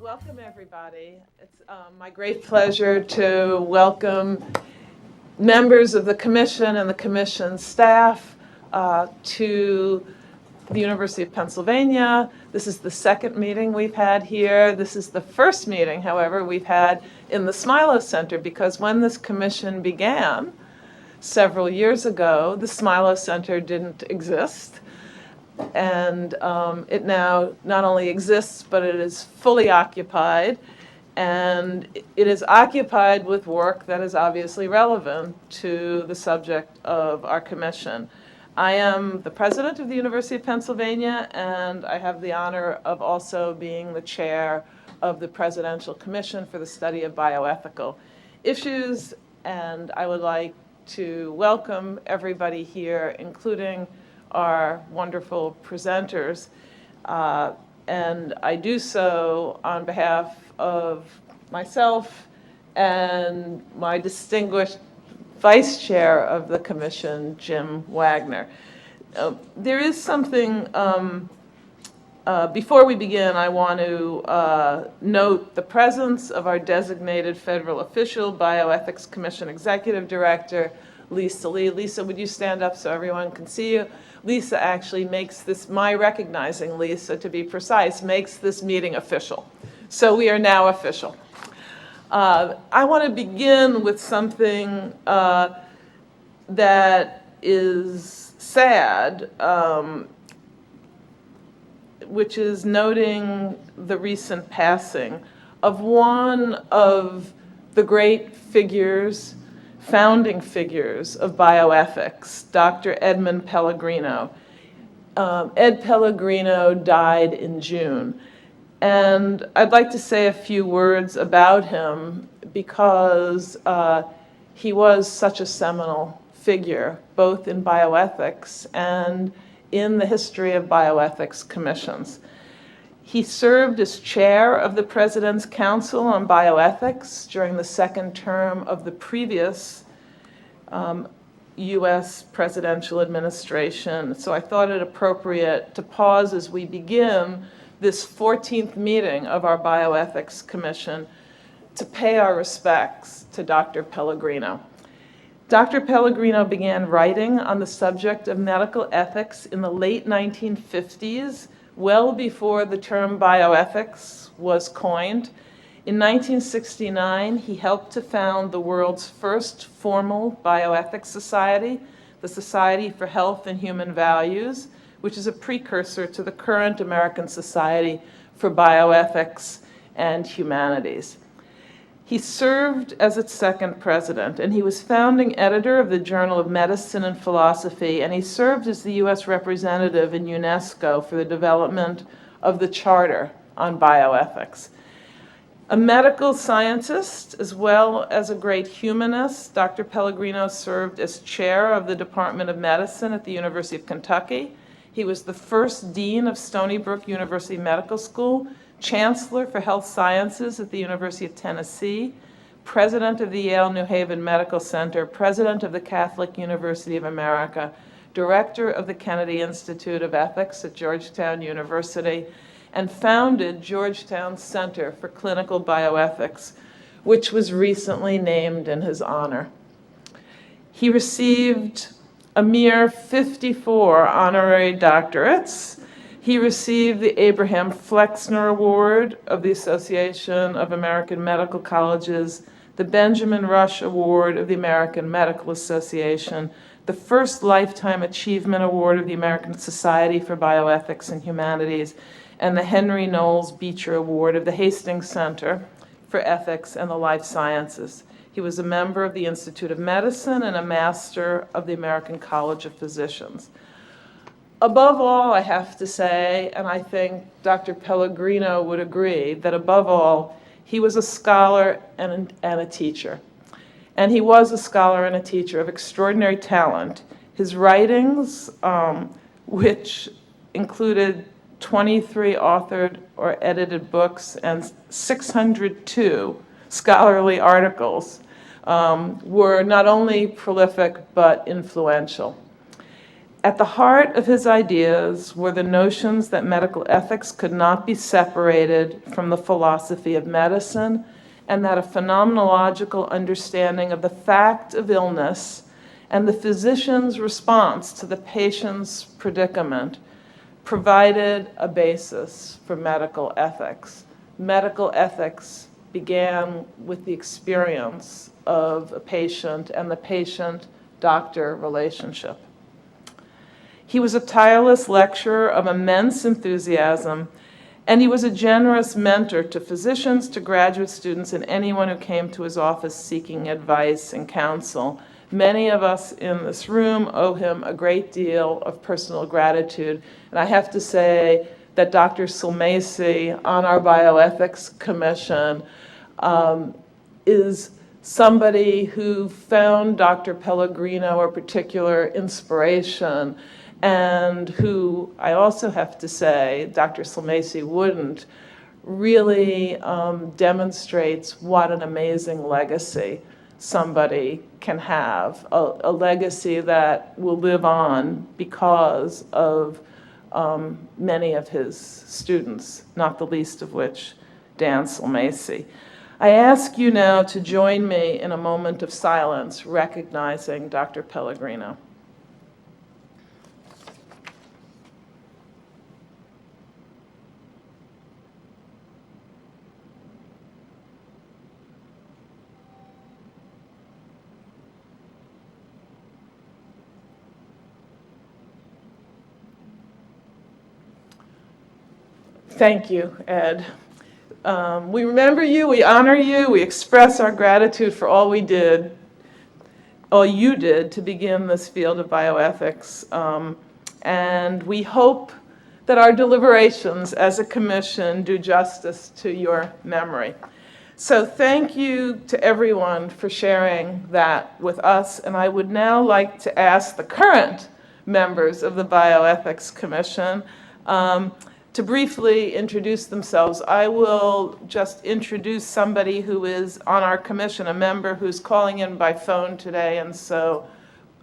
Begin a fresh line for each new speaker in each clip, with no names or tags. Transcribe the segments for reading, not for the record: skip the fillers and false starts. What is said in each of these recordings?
Welcome, everybody. It's my great pleasure to welcome members of the Commission and the Commission staff to the University of Pennsylvania. This is the second meeting we've had here. This is the first meeting, however, we've had in the Smilo Center, because when this commission began several years ago, the Smilo Center didn't exist. And it now not only exists, but it is fully occupied. And it is occupied with work that is obviously relevant to the subject of our commission. I am the president of the University of Pennsylvania, and I have the honor of also being the chair of the Presidential Commission for the Study of Bioethical Issues. And I would like to welcome everybody here, including our wonderful presenters. And I do so on behalf of myself and my distinguished vice chair of the commission, Jim Wagner. There is something, before we begin, I want to note the presence of our designated federal official, Bioethics Commission Executive Director, Lisa Lee. Lisa, would you stand up so everyone can see you? Lisa actually makes this, my recognizing Lisa, to be precise, makes this meeting official. So we are now official. I want to begin with something that is sad, which is noting the recent passing of one of the great figures, founding figures of bioethics, Dr. Edmund Pellegrino. Ed Pellegrino died in June. And I'd like to say a few words about him because he was such a seminal figure, both in bioethics and in the history of bioethics commissions. He served as chair of the President's Council on Bioethics during the second term of the previous U.S. presidential administration. So I thought it appropriate to pause as we begin this 14th meeting of our Bioethics Commission to pay our respects to Dr. Pellegrino. Dr. Pellegrino began writing on the subject of medical ethics in the late 1950s, well before the term bioethics was coined. In 1969, he helped to found the world's first formal bioethics society, the Society for Health and Human Values, which is a precursor to the current American Society for Bioethics and Humanities. He served as its second president, and he was founding editor of the Journal of Medicine and Philosophy, and he served as the U.S. representative in UNESCO for the development of the Charter on Bioethics. A medical scientist, as well as a great humanist, Dr. Pellegrino served as chair of the Department of Medicine at the University of Kentucky. He was the first dean of Stony Brook University Medical School, chancellor for health sciences at the University of Tennessee, president of the Yale New Haven Medical Center, president of the Catholic University of America, director of the Kennedy Institute of Ethics at Georgetown University, and founded Georgetown Center for Clinical Bioethics, which was recently named in his honor. He received a mere 54 honorary doctorates. He received the Abraham Flexner Award of the Association of American Medical Colleges, the Benjamin Rush Award of the American Medical Association, the first Lifetime Achievement Award of the American Society for Bioethics and Humanities, and the Henry Knowles Beecher Award of the Hastings Center for Ethics and the Life Sciences. He was a member of the Institute of Medicine and a master of the American College of Physicians. Above all, I have to say, and I think Dr. Pellegrino would agree, that above all, he was a scholar and a teacher. And he was a scholar and a teacher of extraordinary talent. His writings, which included 23 authored or edited books and 602 scholarly articles, were not only prolific but influential. At the heart of his ideas were the notions that medical ethics could not be separated from the philosophy of medicine, and that a phenomenological understanding of the fact of illness and the physician's response to the patient's predicament provided a basis for medical ethics. Medical ethics began with the experience of a patient and the patient-doctor relationship. He was a tireless lecturer of immense enthusiasm, and he was a generous mentor to physicians, to graduate students, and anyone who came to his office seeking advice and counsel. Many of us in this room owe him a great deal of personal gratitude. And I have to say that Dr. Sulmacy on our Bioethics Commission is somebody who found Dr. Pellegrino a particular inspiration, and who, I also have to say, Dr. Sulmacy wouldn't, really demonstrates what an amazing legacy somebody can have, a legacy that will live on because of many of his students, not the least of which Dan Sulmacy. I ask you now to join me in a moment of silence recognizing Dr. Pellegrino. Thank you, Ed. We remember you, we honor you, we express our gratitude for all you did to begin this field of bioethics. And we hope that our deliberations as a commission do justice to your memory. So thank you to everyone for sharing that with us. And I would now like to ask the current members of the Bioethics Commission to briefly introduce themselves. I will just introduce somebody who is on our commission, a member who's calling in by phone today, and so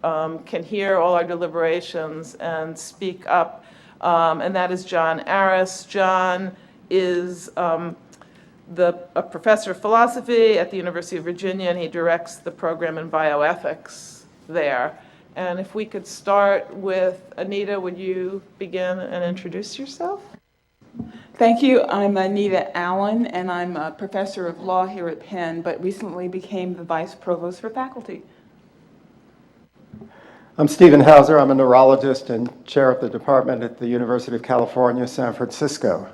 can hear all our deliberations and speak up, and that is John Aris. John is a professor of philosophy at the University of Virginia, and he directs the program in bioethics there. And if we could start with Anita, would you begin and introduce yourself?
Thank you. I'm Anita Allen, and I'm a professor of law here at Penn, but recently became the vice provost for faculty.
I'm Stephen Hauser. I'm a neurologist and chair of the department at the University of California, San Francisco.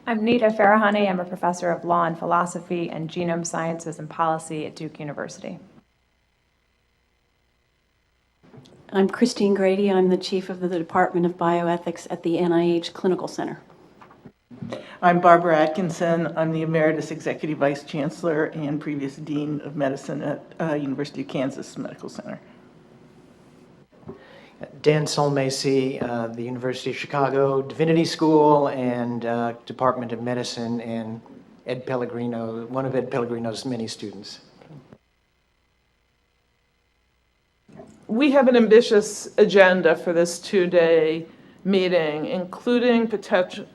I'm Nita Farahani. I'm a professor of law and philosophy and genome sciences and policy at Duke University.
I'm Christine Grady. I'm the chief of the Department of Bioethics at the NIH Clinical Center.
I'm Barbara Atkinson. I'm the Emeritus Executive Vice Chancellor and previous Dean of Medicine at University of Kansas Medical Center.
Dan Sulmacy, the University of Chicago Divinity School and Department of Medicine, and Ed Pellegrino, one of Ed Pellegrino's many students.
We have an ambitious agenda for this two-day meeting, including potential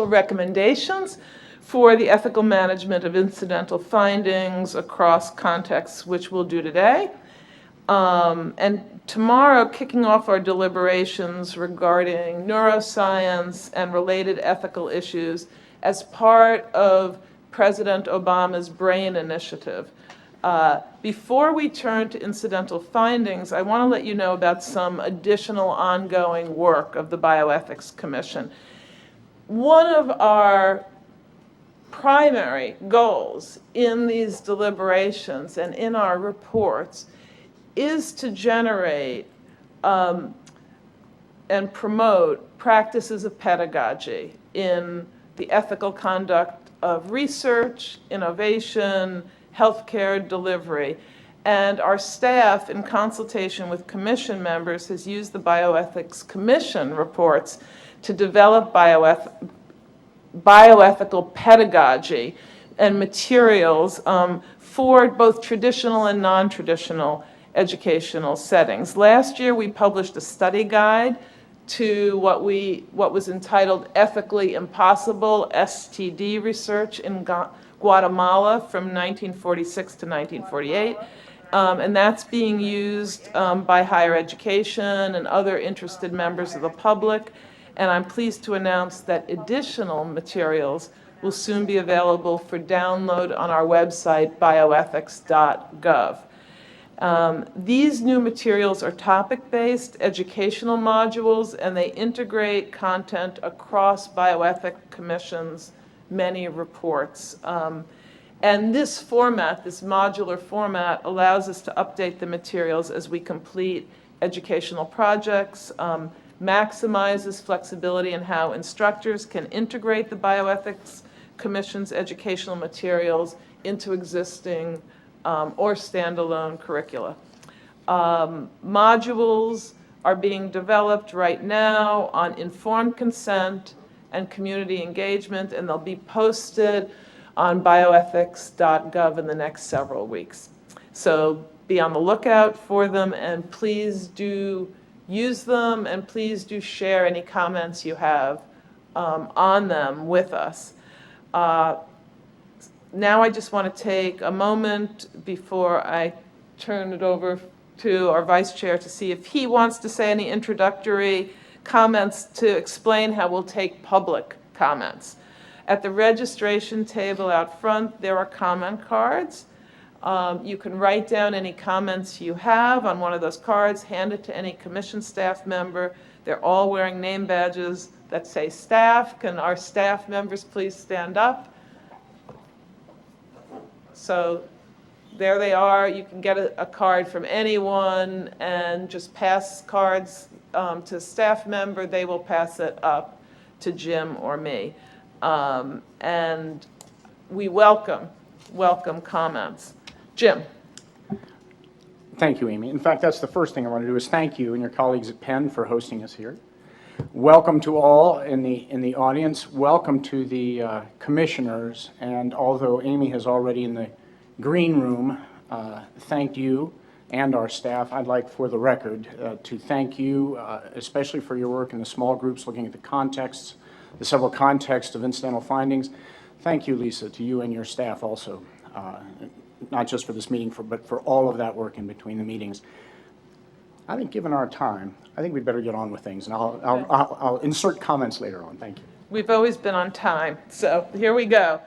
recommendations for the ethical management of incidental findings across contexts, which we'll do today. And tomorrow, kicking off our deliberations regarding neuroscience and related ethical issues as part of President Obama's BRAIN initiative. Before we turn to incidental findings, I want to let you know about some additional ongoing work of the Bioethics Commission. One of our primary goals in these deliberations and in our reports is to generate and promote practices of pedagogy in the ethical conduct of research, innovation, healthcare delivery. And our staff, in consultation with commission members, has used the Bioethics Commission reports to develop bioethical pedagogy and materials for both traditional and non-traditional educational settings. Last year, we published a study guide to what was entitled Ethically Impossible STD Research in Guatemala from 1946 to 1948. And that's being used by higher education and other interested members of the public. And I'm pleased to announce that additional materials will soon be available for download on our website, bioethics.gov. These new materials are topic-based educational modules, and they integrate content across Bioethics Commission's many reports. And this format, this modular format, allows us to update the materials as we complete educational projects, maximizes flexibility in how instructors can integrate the Bioethics Commission's educational materials into existing or standalone curricula. Modules are being developed right now on informed consent and community engagement, and they'll be posted on bioethics.gov in the next several weeks. So be on the lookout for them, and please do use them, and please do share any comments you have on them with us. Now I just want to take a moment before I turn it over to our vice chair to see if he wants to say any introductory comments to explain how we'll take public comments. At the registration table out front, there are comment cards. You can write down any comments you have on one of those cards, hand it to any commission staff member. They're all wearing name badges that say staff. Can our staff members please stand up? So there they are. You can get a card from anyone and just pass cards to a staff member. They will pass it up to Jim or me. And we welcome comments. Jim.
Thank you, Amy. In fact, that's the first thing I want to do is thank you and your colleagues at Penn for hosting us here. Welcome to all in the audience. Welcome to the commissioners. And although Amy has already in the green room thanked you and our staff, I'd like for the record to thank you, especially for your work in the small groups, looking at the contexts, the several contexts of incidental findings. Thank you, Lisa, to you and your staff also, not just for this meeting, but for all of that work in between the meetings. I think given our time, I think we'd better get on with things, and I'll insert comments later on. Thank you.
We've always been on time, so here we go.